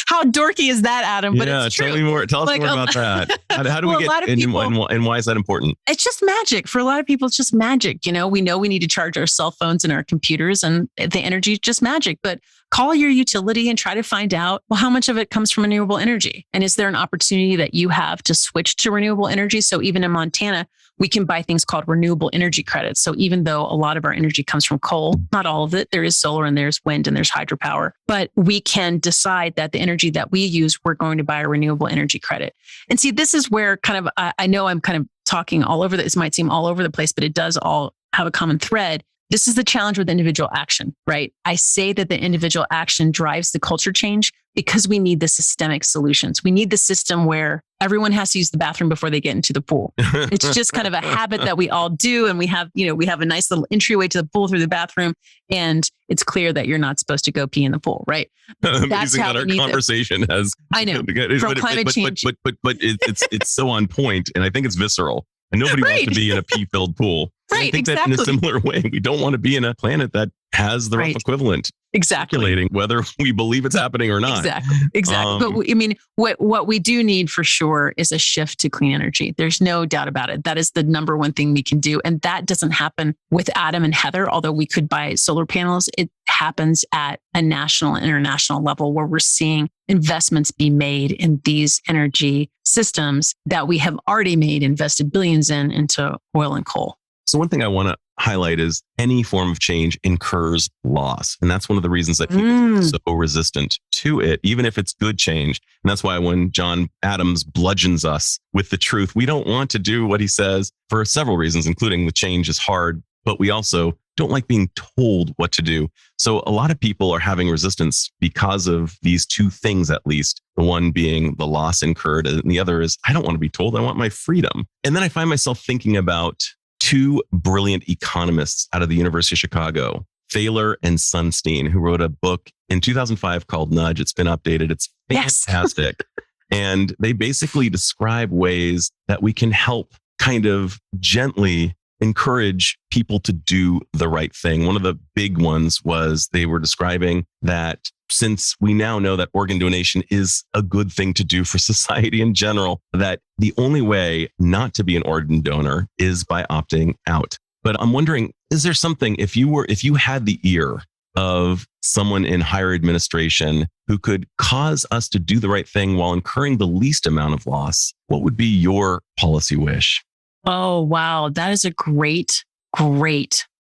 How dorky is that, Adam? But yeah, it's true. Tell me more. Tell us more about that. How do we get, and why is that important? It's just magic. For a lot of people, it's just magic. We know we need to charge our cell phones and our computers, and the energy is just magic. But call your utility and try to find out, well, how much of it comes from renewable energy? And is there an opportunity that you have to switch to renewable energy? So even in Montana, we can buy things called renewable energy credits. So even though a lot of our energy comes from coal, not all of it, there is solar and there's wind and there's hydropower, but we can decide that the energy that we use, we're going to buy a renewable energy credit. And see, this is where kind of, I know I'm kind of talking all over this, might seem all over the place, but it does all have a common thread. This is the challenge with individual action, right? I say that the individual action drives the culture change because we need the systemic solutions. We need the system where everyone has to use the bathroom before they get into the pool. It's just kind of a habit that we all do. And we have a nice little entryway to the pool through the bathroom. And it's clear that you're not supposed to go pee in the pool, right? That's how our conversation has. I know. From climate change. But it's so on point. And I think it's visceral. And nobody wants to be in a pee-filled pool. Right, I think that in a similar way, we don't want to be in a planet that has the rough equivalent. Exactly. Whether we believe it's happening or not. Exactly. But I mean, what we do need for sure is a shift to clean energy. There's no doubt about it. That is the number one thing we can do. And that doesn't happen with Adam and Heather, although we could buy solar panels. It happens at a national and international level where we're seeing investments be made in these energy systems that we have already invested billions into oil and coal. So one thing I want to highlight is any form of change incurs loss. And that's one of the reasons that people are so resistant to it, even if it's good change. And that's why when John Adams bludgeons us with the truth, we don't want to do what he says for several reasons, including the change is hard, but we also don't like being told what to do. So a lot of people are having resistance because of these two things, at least. The one being the loss incurred, and the other is, I don't want to be told, I want my freedom. And then I find myself thinking about two brilliant economists out of the University of Chicago, Thaler and Sunstein, who wrote a book in 2005 called Nudge. It's been updated. It's fantastic. Yes. And they basically describe ways that we can help kind of gently encourage people to do the right thing. One of the big ones was they were describing that since we now know that organ donation is a good thing to do for society in general, that the only way not to be an organ donor is by opting out. But I'm wondering, is there something, if you had the ear of someone in higher administration who could cause us to do the right thing while incurring the least amount of loss, what would be your policy wish? Oh, wow. That is a great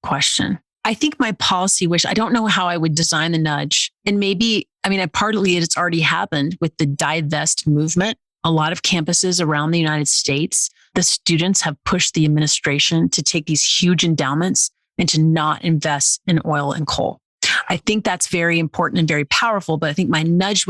question. I think my policy wish, I don't know how I would design the nudge. And maybe, partly it's already happened with the divest movement. A lot of campuses around the United States, the students have pushed the administration to take these huge endowments and to not invest in oil and coal. I think that's very important and very powerful. But I think my nudge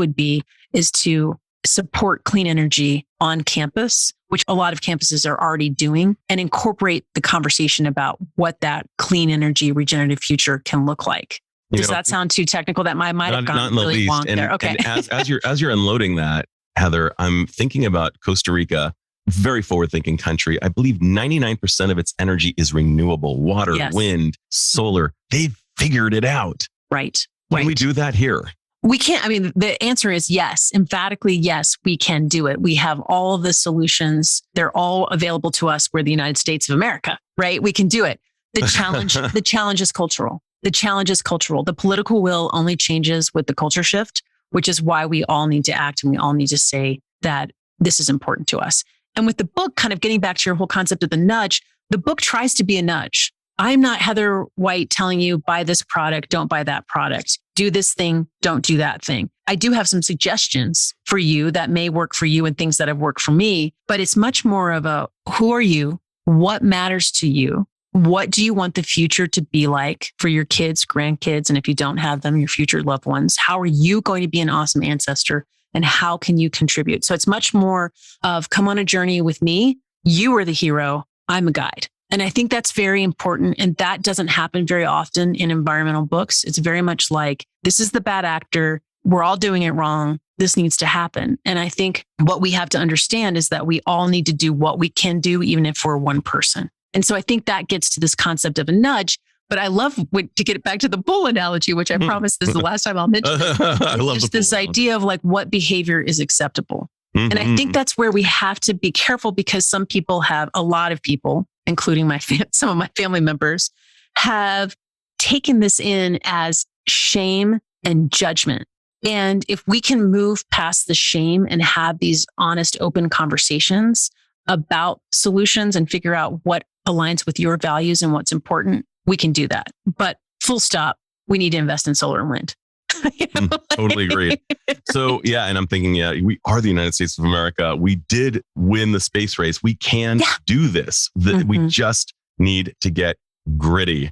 is to support clean energy on campus, which a lot of campuses are already doing, and incorporate the conversation about what that clean energy regenerative future can look like. Does that sound too technical? That might have gone really wonk there. Okay. And as you're unloading that, Heather, I'm thinking about Costa Rica, very forward-thinking country. I believe 99% of its energy is renewable, water, wind, solar. They've figured it out. Right. Can we do that here? We can't. The answer is yes. Emphatically, yes, we can do it. We have all of the solutions. They're all available to us. We're the United States of America, right? We can do it. The challenge is cultural. The political will only changes with the culture shift, which is why we all need to act and we all need to say that this is important to us. And with the book, kind of getting back to your whole concept of the nudge, the book tries to be a nudge. I'm not Heather White telling you, buy this product, don't buy that product. Do this thing, don't do that thing. I do have some suggestions for you that may work for you and things that have worked for me, but it's much more of a, who are you? What matters to you? What do you want the future to be like for your kids, grandkids, and if you don't have them, your future loved ones? How are you going to be an awesome ancestor? And how can you contribute? So it's much more of come on a journey with me. You are the hero. I'm a guide. And I think that's very important. And that doesn't happen very often in environmental books. It's very much like, this is the bad actor. We're all doing it wrong. This needs to happen. And I think what we have to understand is that we all need to do what we can do, even if we're one person. And so I think that gets to this concept of a nudge. But I love to get it back to the bull analogy, which I promise this is the last time I'll mention. I love just this idea of like what behavior is acceptable. Mm-hmm. And I think that's where we have to be careful because a lot of people, including some of my family members, have taken this in as shame and judgment. And if we can move past the shame and have these honest, open conversations about solutions and figure out what aligns with your values and what's important, we can do that. But full stop, we need to invest in solar and wind. Totally agree. So, yeah. And I'm thinking, we are the United States of America. We did win the space race. We can do this. We just need to get gritty.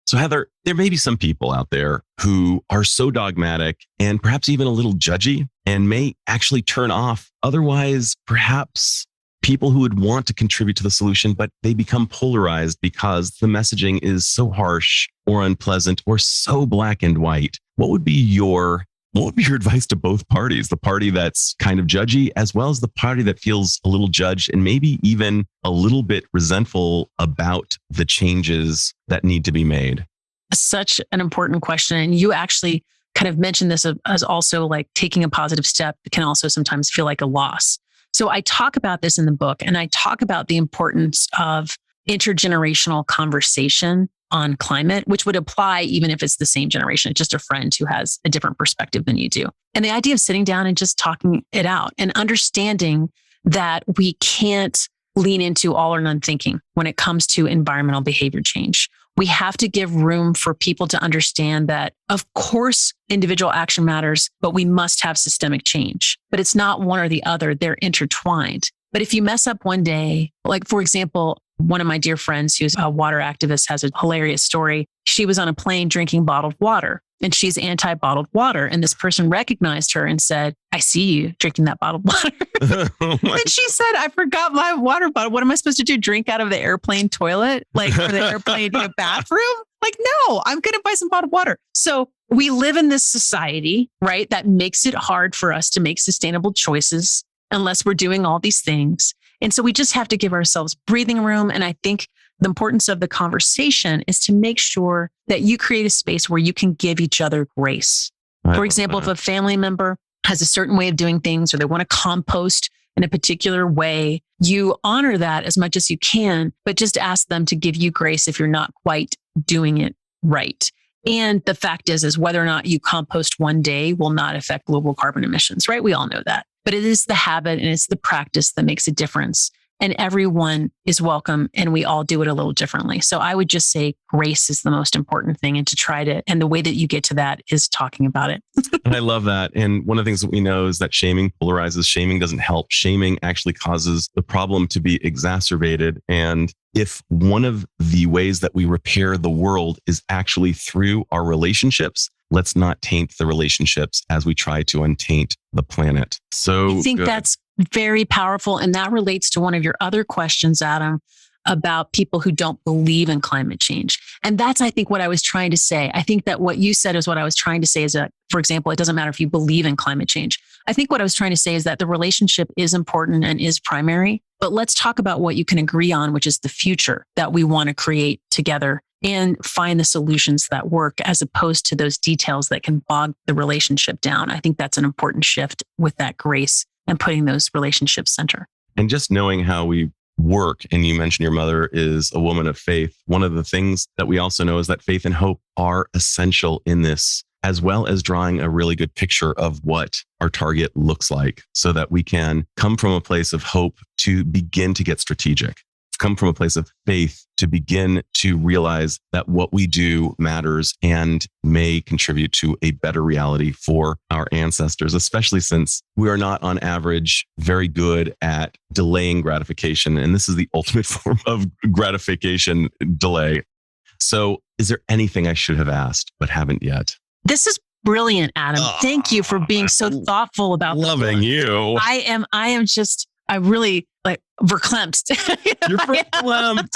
So, Heather, there may be some people out there who are so dogmatic and perhaps even a little judgy and may actually turn off otherwise, perhaps people who would want to contribute to the solution, but they become polarized because the messaging is so harsh or unpleasant or so black and white. What would be your advice to both parties? The party that's kind of judgy, as well as the party that feels a little judged and maybe even a little bit resentful about the changes that need to be made? Such an important question. And you actually kind of mentioned this as also like taking a positive step can also sometimes feel like a loss. So I talk about this in the book, and I talk about the importance of intergenerational conversation on climate, which would apply even if it's the same generation. It's just a friend who has a different perspective than you do. And the idea of sitting down and just talking it out and understanding that we can't lean into all or none thinking when it comes to environmental behavior change. We have to give room for people to understand that, of course, individual action matters, but we must have systemic change. But it's not one or the other. They're intertwined. But if you mess up one day, like, for example, one of my dear friends who's a water activist has a hilarious story. She was on a plane drinking bottled water, and she's anti-bottled water. And this person recognized her and said, I see you drinking that bottled water. And she said, I forgot my water bottle. What am I supposed to do? Drink out of the airplane toilet? Like, or the airplane bathroom? Like, no, I'm going to buy some bottled water. So we live in this society, right, that makes it hard for us to make sustainable choices unless we're doing all these things. And so we just have to give ourselves breathing room. And I think the importance of the conversation is to make sure that you create a space where you can give each other grace. For example, if a family member has a certain way of doing things or they want to compost in a particular way, you honor that as much as you can, but just ask them to give you grace if you're not quite doing it right. And the fact is whether or not you compost one day will not affect global carbon emissions, right? We all know that. But it is the habit and it's the practice that makes a difference. And everyone is welcome and we all do it a little differently. So I would just say grace is the most important thing, and and the way that you get to that is talking about it. And I love that. And one of the things that we know is that shaming polarizes. Shaming doesn't help. Shaming actually causes the problem to be exacerbated. And if one of the ways that we repair the world is actually through our relationships, let's not taint the relationships as we try to untaint the planet. So I think that's very powerful. And that relates to one of your other questions, Adam, about people who don't believe in climate change. And that's, I think, what I was trying to say. I think that what you said is what I was trying to say is that, for example, it doesn't matter if you believe in climate change. I think what I was trying to say is that the relationship is important and is primary, but let's talk about what you can agree on, which is the future that we want to create together and find the solutions that work as opposed to those details that can bog the relationship down. I think that's an important shift with that grace and putting those relationships center. And just knowing how we work, and you mentioned your mother is a woman of faith. One of the things that we also know is that faith and hope are essential in this, as well as drawing a really good picture of what our target looks like so that we can come from a place of hope to begin to get strategic. come from a place of faith to begin to realize that what we do matters and may contribute to a better reality for our ancestors, especially since we are not on average very good at delaying gratification. And this is the ultimate form of gratification delay. So is there anything I should have asked but haven't yet? This is brilliant, Adam. Thank you for being so thoughtful about loving you. I really verklempt. You're verklempt.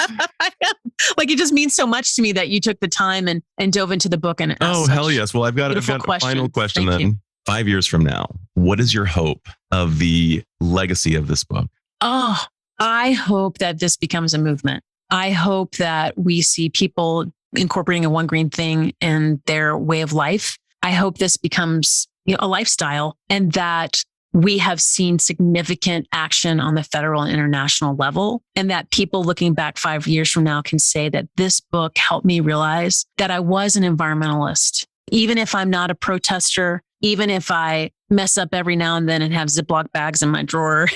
Like, it just means so much to me that you took the time and dove into the book. And hell yes. Well, I've got a final question then. You. 5 years from now, what is your hope of the legacy of this book? Oh, I hope that this becomes a movement. I hope that we see people incorporating a one green thing in their way of life. I hope this becomes a lifestyle, and that we have seen significant action on the federal and international level, and that people looking back 5 years from now can say that this book helped me realize that I was an environmentalist. Even if I'm not a protester, even if I mess up every now and then and have Ziploc bags in my drawer,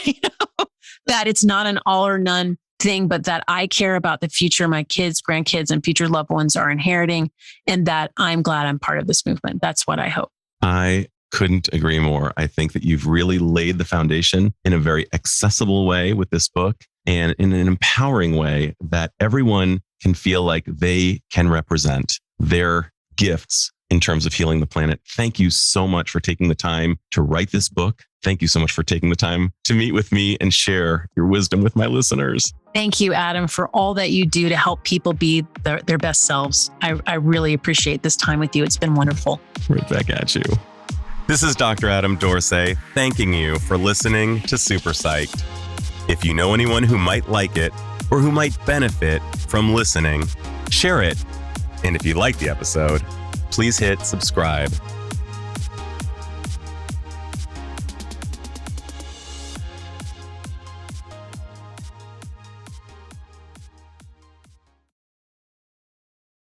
that it's not an all or none thing, but that I care about the future my kids, grandkids, and future loved ones are inheriting, and that I'm glad I'm part of this movement. That's what I hope. I couldn't agree more. I think that you've really laid the foundation in a very accessible way with this book, and in an empowering way that everyone can feel like they can represent their gifts in terms of healing the planet. Thank you so much for taking the time to write this book. Thank you so much for taking the time to meet with me and share your wisdom with my listeners. Thank you, Adam, for all that you do to help people be their best selves. I really appreciate this time with you. It's been wonderful. Right back at you. This is Dr. Adam Dorsey, thanking you for listening to SuperPsyched. If you know anyone who might like it or who might benefit from listening, share it. And if you like the episode, please hit subscribe